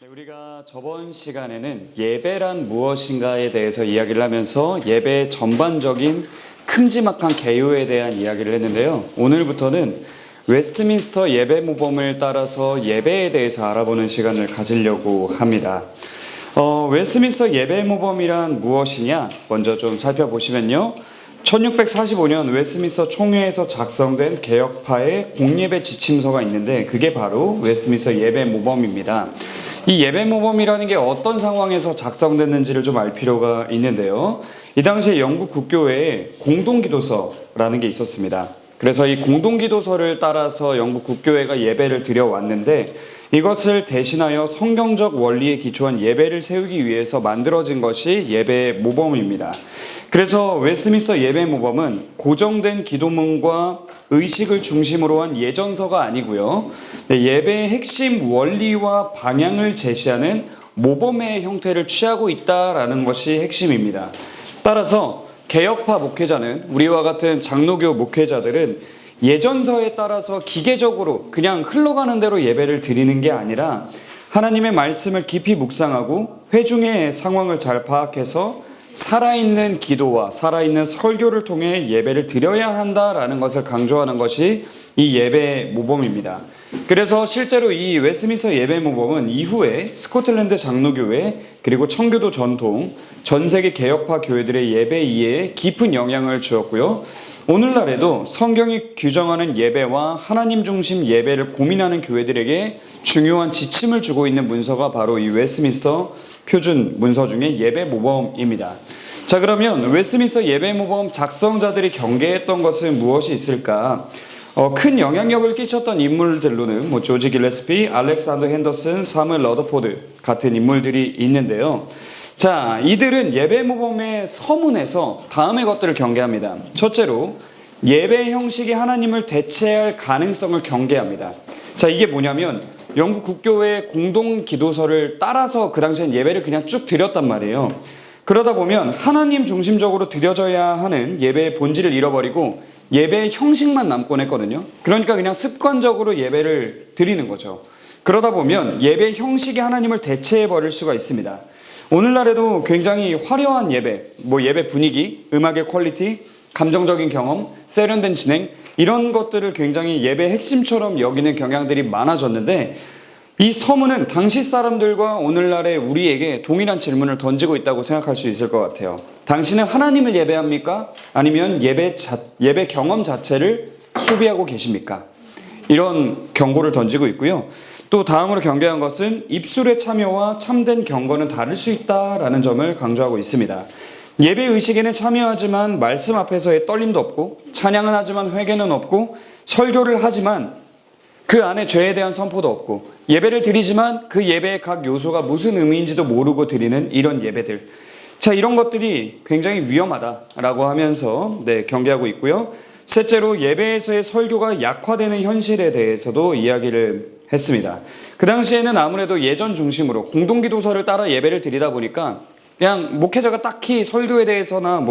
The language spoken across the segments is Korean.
우리가 저번 시간에는 예배란 무엇인가에 대해서 이야기를 하면서 예배의 전반적인 큼지막한 개요에 대한 이야기를 했는데요. 오늘부터는 웨스트민스터 예배 모범을 따라서 예배에 대해서 알아보는 시간을 가지려고 합니다. 웨스트민스터 예배 모범이란 무엇이냐? 먼저 좀 살펴보시면요. 1645년 웨스트민스터 총회에서 작성된 개혁파의 공예배 지침서가 있는데 그게 바로 웨스트민스터 예배 모범입니다. 이 예배 모범이라는 게 어떤 상황에서 작성됐는지를 좀 알 필요가 있는데요. 이 당시에 영국 국교회에 공동기도서라는 게 있었습니다. 그래서 이 공동기도서를 따라서 영국 국교회가 예배를 드려왔는데 이것을 대신하여 성경적 원리에 기초한 예배를 세우기 위해서 만들어진 것이 예배 모범입니다. 그래서 웨스트민스터 예배 모범은 고정된 기도문과 의식을 중심으로 한 예전서가 아니고요. 예배의 핵심 원리와 방향을 제시하는 모범의 형태를 취하고 있다라는 것이 핵심입니다. 따라서 개혁파 목회자는 우리와 같은 장로교 목회자들은 예전서에 따라서 기계적으로 그냥 흘러가는 대로 예배를 드리는 게 아니라 하나님의 말씀을 깊이 묵상하고 회중의 상황을 잘 파악해서 살아있는 기도와 살아있는 설교를 통해 예배를 드려야 한다라는 것을 강조하는 것이 이 예배 모범입니다. 그래서 실제로 이 웨스트민스터 예배 모범은 이후에 스코틀랜드 장로교회 그리고 청교도 전통 전 세계 개혁파 교회들의 예배 이해에 깊은 영향을 주었고요. 오늘날에도 성경이 규정하는 예배와 하나님 중심 예배를 고민하는 교회들에게 중요한 지침을 주고 있는 문서가 바로 이 웨스트민스터 표준 문서 중에 예배 모범입니다. 자, 그러면 웨스트민스터 예배 모범 작성자들이 경계했던 것은 무엇이 있을까? 큰 영향력을 끼쳤던 인물들로는 조지 길레스피, 알렉산더 핸더슨, 사무엘 러더포드 같은 인물들이 있는데요. 자, 이들은 예배 모범의 서문에서 다음의 것들을 경계합니다. 첫째로 예배 형식이 하나님을 대체할 가능성을 경계합니다. 자, 이게 뭐냐면 영국 국교회의 공동 기도서를 따라서 그 당시엔 예배를 그냥 쭉 드렸단 말이에요. 그러다 보면 하나님 중심적으로 드려져야 하는 예배의 본질을 잃어버리고 예배의 형식만 남곤 했거든요. 그러니까 그냥 습관적으로 예배를 드리는 거죠. 그러다 보면 예배 형식이 하나님을 대체해 버릴 수가 있습니다. 오늘날에도 굉장히 화려한 예배, 예배 분위기, 음악의 퀄리티, 감정적인 경험, 세련된 진행 이런 것들을 굉장히 예배의 핵심처럼 여기는 경향들이 많아졌는데 이 서문은 당시 사람들과 오늘날의 우리에게 동일한 질문을 던지고 있다고 생각할 수 있을 것 같아요. 당신은 하나님을 예배합니까? 아니면 예배 경험 자체를 소비하고 계십니까? 이런 경고를 던지고 있고요. 또 다음으로 경계한 것은 입술의 참여와 참된 경건은 다를 수 있다라는 점을 강조하고 있습니다. 예배 의식에는 참여하지만 말씀 앞에서의 떨림도 없고 찬양은 하지만 회개는 없고 설교를 하지만 그 안에 죄에 대한 선포도 없고 예배를 드리지만 그 예배의 각 요소가 무슨 의미인지도 모르고 드리는 이런 예배들. 자, 이런 것들이 굉장히 위험하다라고 하면서 경계하고 있고요. 셋째로 예배에서의 설교가 약화되는 현실에 대해서도 이야기를 했습니다. 그 당시에는 아무래도 예전 중심으로 공동기도서를 따라 예배를 드리다 보니까 그냥 목회자가 딱히 설교에 대해서나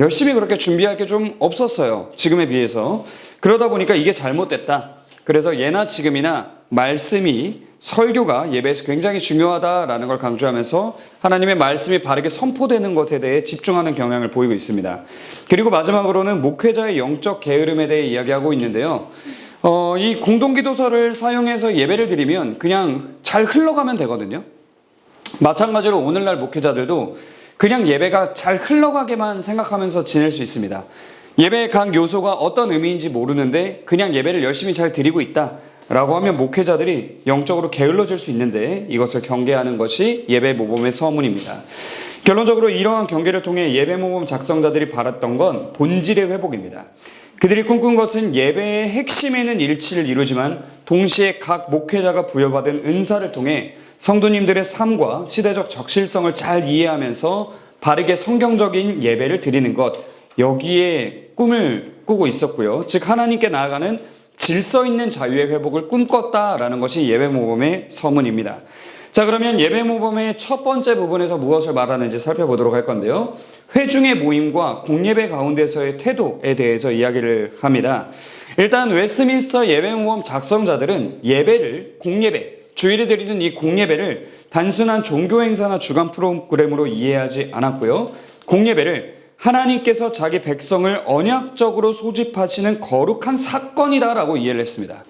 열심히 그렇게 준비할 게 좀 없었어요. 지금에 비해서. 그러다 보니까 이게 잘못됐다. 그래서 예나 지금이나 말씀이 설교가 예배에서 굉장히 중요하다라는 걸 강조하면서 하나님의 말씀이 바르게 선포되는 것에 대해 집중하는 경향을 보이고 있습니다. 그리고 마지막으로는 목회자의 영적 게으름에 대해 이야기하고 있는데요. 이 공동기도서를 사용해서 예배를 드리면 그냥 잘 흘러가면 되거든요. 마찬가지로 오늘날 목회자들도 그냥 예배가 잘 흘러가게만 생각하면서 지낼 수 있습니다. 예배의 각 요소가 어떤 의미인지 모르는데 그냥 예배를 열심히 잘 드리고 있다라고 하면 목회자들이 영적으로 게을러질 수 있는데 이것을 경계하는 것이 예배 모범의 서문입니다. 결론적으로 이러한 경계를 통해 예배 모범 작성자들이 바랐던 건 본질의 회복입니다. 그들이 꿈꾼 것은 예배의 핵심에는 일치를 이루지만 동시에 각 목회자가 부여받은 은사를 통해 성도님들의 삶과 시대적 적실성을 잘 이해하면서 바르게 성경적인 예배를 드리는 것, 여기에 꿈을 꾸고 있었고요. 즉 하나님께 나아가는 질서 있는 자유의 회복을 꿈꿨다라는 것이 예배 모범의 서문입니다. 자, 그러면 예배 모범의 첫 번째 부분에서 무엇을 말하는지 살펴보도록 할 건데요. 회중의 모임과 공예배 가운데서의 태도에 대해서 이야기를 합니다. 일단 웨스트민스터 예배 모범 작성자들은 예배를 공예배, 주일에 드리는 이 공예배를 단순한 종교 행사나 주간 프로그램으로 이해하지 않았고요. 공예배를 하나님께서 자기 백성을 언약적으로 소집하시는 거룩한 사건이다라고 이해를 했습니다.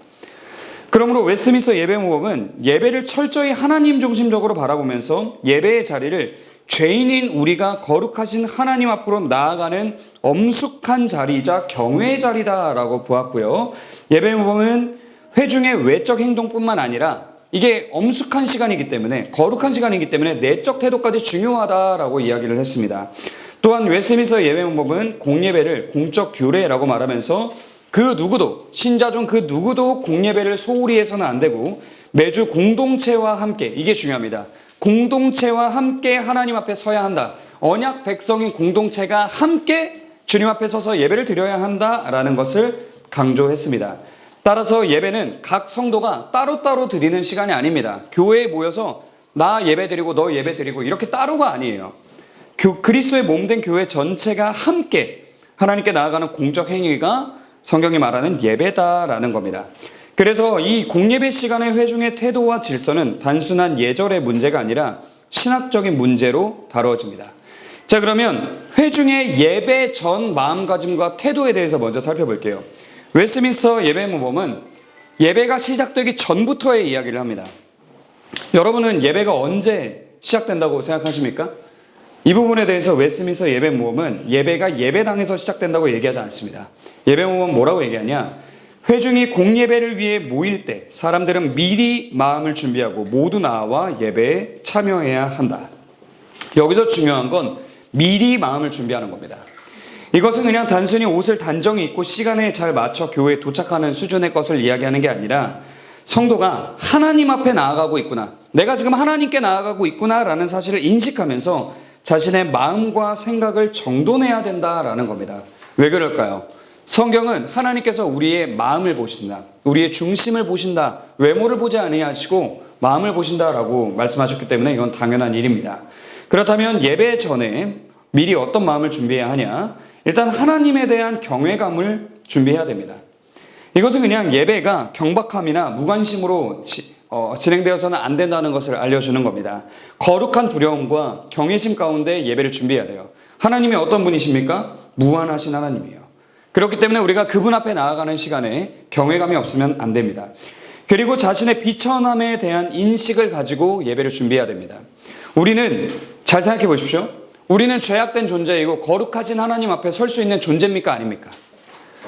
그러므로 웨스트민스터 예배모범은 예배를 철저히 하나님 중심적으로 바라보면서 예배의 자리를 죄인인 우리가 거룩하신 하나님 앞으로 나아가는 엄숙한 자리이자 경외의 자리다라고 보았고요. 예배모범은 회중의 외적 행동뿐만 아니라 이게 엄숙한 시간이기 때문에, 거룩한 시간이기 때문에 내적 태도까지 중요하다라고 이야기를 했습니다. 또한 웨스트민스터 예배모범은 공예배를 공적 규례라고 말하면서 그 누구도, 신자 중 그 누구도 공예배를 소홀히 해서는 안 되고 매주 공동체와 함께, 이게 중요합니다. 공동체와 함께 하나님 앞에 서야 한다. 언약 백성인 공동체가 함께 주님 앞에 서서 예배를 드려야 한다라는 것을 강조했습니다. 따라서 예배는 각 성도가 따로따로 드리는 시간이 아닙니다. 교회에 모여서 나 예배 드리고 너 예배 드리고 이렇게 따로가 아니에요. 그리스도의 몸된 교회 전체가 함께 하나님께 나아가는 공적 행위가 성경이 말하는 예배다라는 겁니다. 그래서 이 공예배 시간의 회중의 태도와 질서는 단순한 예절의 문제가 아니라 신학적인 문제로 다루어집니다. 자, 그러면 회중의 예배 전 마음가짐과 태도에 대해서 먼저 살펴볼게요. 웨스트민스터 예배모범은 예배가 시작되기 전부터의 이야기를 합니다. 여러분은 예배가 언제 시작된다고 생각하십니까? 이 부분에 대해서 웨스트민스터 예배모범은 예배가 예배당에서 시작된다고 얘기하지 않습니다. 예배모범은 뭐라고 얘기하냐? 회중이 공예배를 위해 모일 때 사람들은 미리 마음을 준비하고 모두 나와 예배에 참여해야 한다. 여기서 중요한 건 미리 마음을 준비하는 겁니다. 이것은 그냥 단순히 옷을 단정히 입고 시간에 잘 맞춰 교회에 도착하는 수준의 것을 이야기하는 게 아니라 성도가 하나님 앞에 나아가고 있구나, 내가 지금 하나님께 나아가고 있구나라는 사실을 인식하면서 자신의 마음과 생각을 정돈해야 된다라는 겁니다. 왜 그럴까요? 성경은 하나님께서 우리의 마음을 보신다, 우리의 중심을 보신다, 외모를 보지 아니하시고 마음을 보신다라고 말씀하셨기 때문에 이건 당연한 일입니다. 그렇다면 예배 전에 미리 어떤 마음을 준비해야 하냐? 일단 하나님에 대한 경외감을 준비해야 됩니다. 이것은 그냥 예배가 경박함이나 무관심으로 진행되어서는 안 된다는 것을 알려주는 겁니다. 거룩한 두려움과 경외심 가운데 예배를 준비해야 돼요. 하나님이 어떤 분이십니까? 무한하신 하나님이에요. 그렇기 때문에 우리가 그분 앞에 나아가는 시간에 경외감이 없으면 안 됩니다. 그리고 자신의 비천함에 대한 인식을 가지고 예배를 준비해야 됩니다. 우리는, 잘 생각해 보십시오. 우리는 죄악된 존재이고 거룩하신 하나님 앞에 설 수 있는 존재입니까? 아닙니까?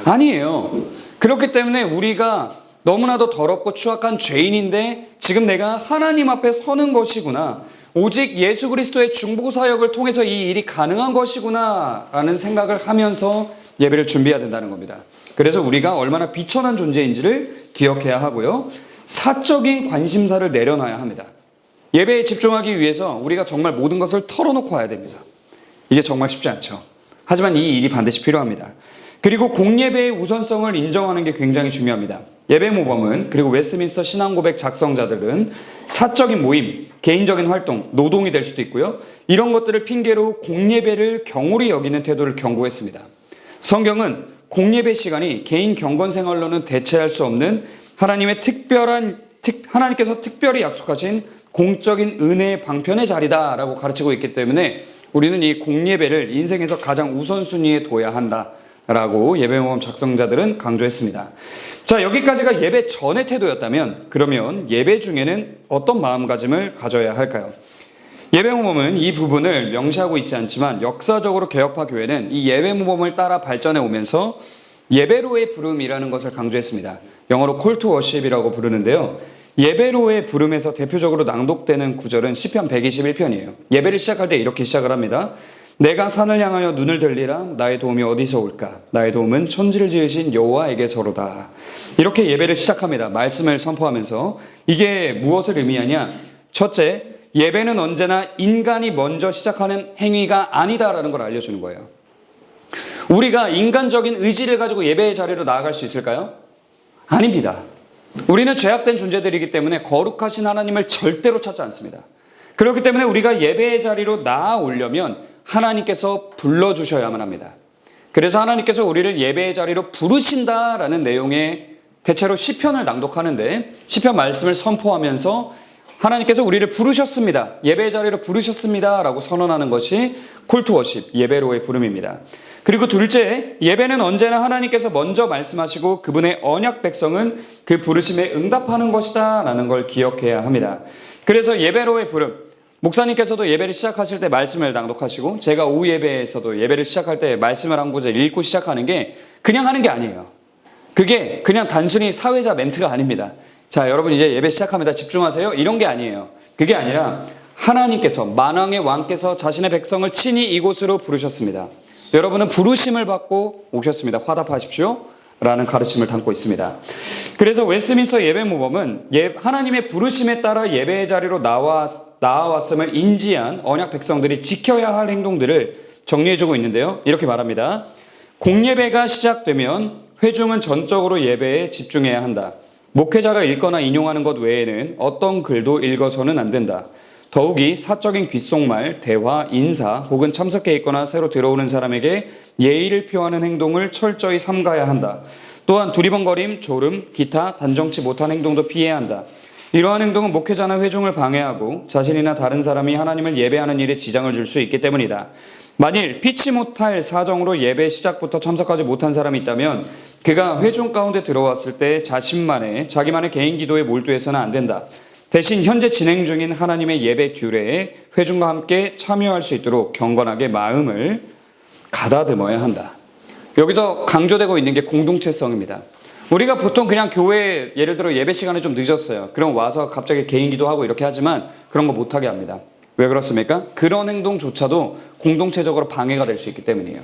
아니에요. 그렇기 때문에 우리가 너무나도 더럽고 추악한 죄인인데 지금 내가 하나님 앞에 서는 것이구나, 오직 예수 그리스도의 중보사역을 통해서 이 일이 가능한 것이구나 라는 생각을 하면서 예배를 준비해야 된다는 겁니다. 그래서 우리가 얼마나 비천한 존재인지를 기억해야 하고요, 사적인 관심사를 내려놔야 합니다. 예배에 집중하기 위해서 우리가 정말 모든 것을 털어놓고 와야 됩니다. 이게 정말 쉽지 않죠. 하지만 이 일이 반드시 필요합니다. 그리고 공예배의 우선성을 인정하는 게 굉장히 중요합니다. 예배모범은, 그리고 웨스트민스터 신앙고백 작성자들은 사적인 모임, 개인적인 활동, 노동이 될 수도 있고요, 이런 것들을 핑계로 공예배를 경홀히 여기는 태도를 경고했습니다. 성경은 공예배 시간이 개인 경건 생활로는 대체할 수 없는 하나님께서 특별히 약속하신 공적인 은혜의 방편의 자리다라고 가르치고 있기 때문에 우리는 이 공예배를 인생에서 가장 우선순위에 둬야 한다라고 예배모범 작성자들은 강조했습니다. 자, 여기까지가 예배 전의 태도였다면 그러면 예배 중에는 어떤 마음가짐을 가져야 할까요? 예배모범은 이 부분을 명시하고 있지 않지만 역사적으로 개혁파 교회는 이 예배모범을 따라 발전해 오면서 예배로의 부름이라는 것을 강조했습니다. 영어로 call to worship이라고 부르는데요. 예배로의 부름에서 대표적으로 낭독되는 구절은 시편 121편이에요. 예배를 시작할 때 이렇게 시작을 합니다. 내가 산을 향하여 눈을 들리라. 나의 도움이 어디서 올까? 나의 도움은 천지를 지으신 여호와에게서로다. 이렇게 예배를 시작합니다. 말씀을 선포하면서. 이게 무엇을 의미하냐? 첫째, 예배는 언제나 인간이 먼저 시작하는 행위가 아니다라는 걸 알려주는 거예요. 우리가 인간적인 의지를 가지고 예배의 자리로 나아갈 수 있을까요? 아닙니다. 우리는 죄악된 존재들이기 때문에 거룩하신 하나님을 절대로 찾지 않습니다. 그렇기 때문에 우리가 예배의 자리로 나아오려면 하나님께서 불러주셔야만 합니다. 그래서 하나님께서 우리를 예배의 자리로 부르신다라는 내용의 대체로 시편을 낭독하는데 시편 말씀을 선포하면서 하나님께서 우리를 부르셨습니다. 예배의 자리로 부르셨습니다. 라고 선언하는 것이 콜투워십, 예배로의 부름입니다. 그리고 둘째, 예배는 언제나 하나님께서 먼저 말씀하시고 그분의 언약 백성은 그 부르심에 응답하는 것이다 라는 걸 기억해야 합니다. 그래서 예배로의 부름, 목사님께서도 예배를 시작하실 때 말씀을 낭독하시고 제가 오후 예배에서도 예배를 시작할 때 말씀을 한 구절 읽고 시작하는 게 그냥 하는 게 아니에요. 그게 그냥 단순히 사회자 멘트가 아닙니다. 자, 여러분 이제 예배 시작합니다. 집중하세요. 이런 게 아니에요. 그게 아니라 하나님께서 만왕의 왕께서 자신의 백성을 친히 이곳으로 부르셨습니다. 여러분은 부르심을 받고 오셨습니다. 화답하십시오. 라는 가르침을 담고 있습니다. 그래서 웨스트민스터 예배모범은 하나님의 부르심에 따라 예배의 자리로 나와왔음을 인지한 언약 백성들이 지켜야 할 행동들을 정리해주고 있는데요. 이렇게 말합니다. 공예배가 시작되면 회중은 전적으로 예배에 집중해야 한다. 목회자가 읽거나 인용하는 것 외에는 어떤 글도 읽어서는 안 된다. 더욱이 사적인 귓속말, 대화, 인사 혹은 참석해 있거나 새로 들어오는 사람에게 예의를 표하는 행동을 철저히 삼가야 한다. 또한 두리번거림, 졸음, 기타 단정치 못한 행동도 피해야 한다. 이러한 행동은 목회자나 회중을 방해하고 자신이나 다른 사람이 하나님을 예배하는 일에 지장을 줄 수 있기 때문이다. 만일 피치 못할 사정으로 예배 시작부터 참석하지 못한 사람이 있다면 그가 회중 가운데 들어왔을 때 자기만의 개인 기도에 몰두해서는 안 된다. 대신 현재 진행 중인 하나님의 예배 규례에 회중과 함께 참여할 수 있도록 경건하게 마음을 가다듬어야 한다. 여기서 강조되고 있는 게 공동체성입니다. 우리가 보통 그냥 교회 예를 들어 예배 시간에 좀 늦었어요. 그럼 와서 갑자기 개인 기도하고 이렇게 하지만 그런 거 못하게 합니다. 왜 그렇습니까? 그런 행동조차도 공동체적으로 방해가 될 수 있기 때문이에요.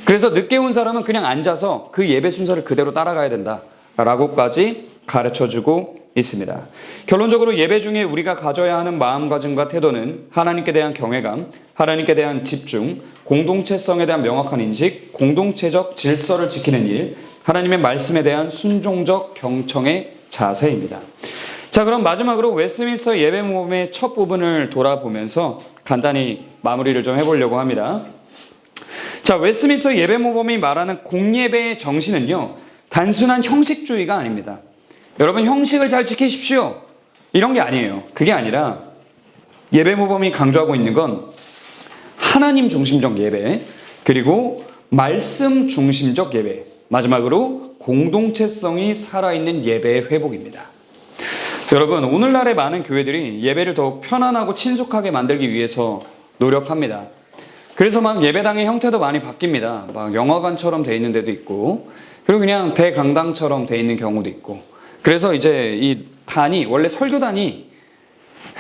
그래서 늦게 온 사람은 그냥 앉아서 그 예배 순서를 그대로 따라가야 된다라고까지 가르쳐주고 있습니다. 결론적으로 예배 중에 우리가 가져야 하는 마음가짐과 태도는 하나님께 대한 경외감, 하나님께 대한 집중, 공동체성에 대한 명확한 인식, 공동체적 질서를 지키는 일, 하나님의 말씀에 대한 순종적 경청의 자세입니다. 자, 그럼 마지막으로 웨스트민스터 예배 모범의 첫 부분을 돌아보면서 간단히 마무리를 좀 해보려고 합니다. 자, 웨스트민스터 예배 모범이 말하는 공예배의 정신은요, 단순한 형식주의가 아닙니다. 여러분 형식을 잘 지키십시오. 이런 게 아니에요. 그게 아니라 예배 모범이 강조하고 있는 건 하나님 중심적 예배, 그리고 말씀 중심적 예배, 마지막으로 공동체성이 살아있는 예배의 회복입니다. 여러분 오늘날의 많은 교회들이 예배를 더욱 편안하고 친숙하게 만들기 위해서 노력합니다. 그래서 막 예배당의 형태도 많이 바뀝니다. 막 영화관처럼 돼 있는 데도 있고 그리고 그냥 대강당처럼 돼 있는 경우도 있고 그래서 이제 이 단이 원래 설교단이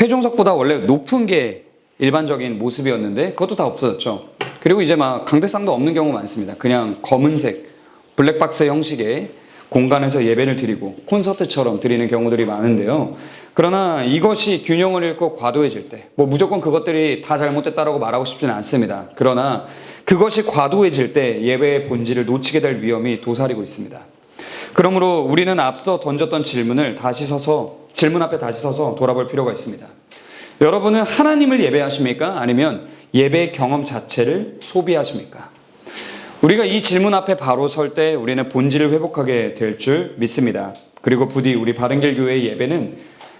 회중석보다 원래 높은 게 일반적인 모습이었는데 그것도 다 없어졌죠. 그리고 이제 막 강대상도 없는 경우 많습니다. 그냥 검은색 블랙박스 형식의 공간에서 예배를 드리고 콘서트처럼 드리는 경우들이 많은데요. 그러나 이것이 균형을 잃고 과도해질 때, 뭐 무조건 그것들이 다 잘못됐다라고 말하고 싶지는 않습니다. 그러나 그것이 과도해질 때 예배의 본질을 놓치게 될 위험이 도사리고 있습니다. 그러므로 우리는 앞서 던졌던 질문 앞에 다시 서서 돌아볼 필요가 있습니다. 여러분은 하나님을 예배하십니까? 아니면 예배 경험 자체를 소비하십니까? 우리가 이 질문 앞에 바로 설 때 우리는 본질을 회복하게 될 줄 믿습니다. 그리고 부디 우리 바른길 교회의 예배는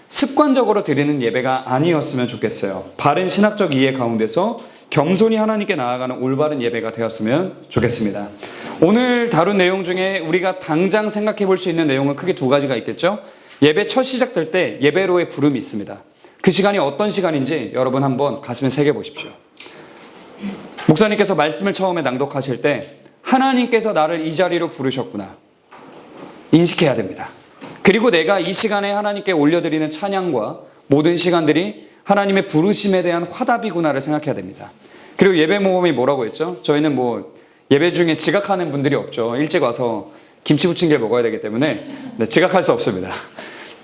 습관적으로 드리는 예배가 아니었으면 좋겠어요. 바른 신학적 이해 가운데서 겸손히 하나님께 나아가는 올바른 예배가 되었으면 좋겠습니다. 오늘 다룬 내용 중에 우리가 당장 생각해 볼 수 있는 내용은 크게 두 가지가 있겠죠. 예배 첫 시작될 때 예배로의 부름이 있습니다. 그 시간이 어떤 시간인지 여러분 한번 가슴에 새겨 보십시오. 목사님께서 말씀을 처음에 낭독하실 때 하나님께서 나를 이 자리로 부르셨구나 인식해야 됩니다. 그리고 내가 이 시간에 하나님께 올려드리는 찬양과 모든 시간들이 하나님의 부르심에 대한 화답이구나를 생각해야 됩니다. 그리고 예배 모범이 뭐라고 했죠? 저희는 뭐 예배 중에 지각하는 분들이 없죠. 일찍 와서 김치 부침개를 먹어야 되기 때문에 지각할 수 없습니다.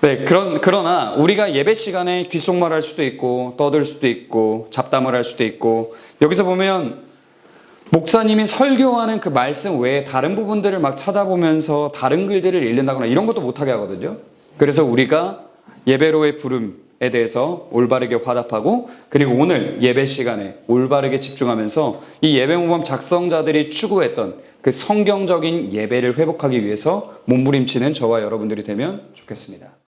네, 그러나 우리가 예배 시간에 귓속말 할 수도 있고 떠들 수도 있고 잡담을 할 수도 있고 여기서 보면 목사님이 설교하는 그 말씀 외에 다른 부분들을 막 찾아보면서 다른 글들을 읽는다거나 이런 것도 못하게 하거든요. 그래서 우리가 예배로의 부름에 대해서 올바르게 화답하고 그리고 오늘 예배 시간에 올바르게 집중하면서 이 예배 모범 작성자들이 추구했던 그 성경적인 예배를 회복하기 위해서 몸부림치는 저와 여러분들이 되면 좋겠습니다.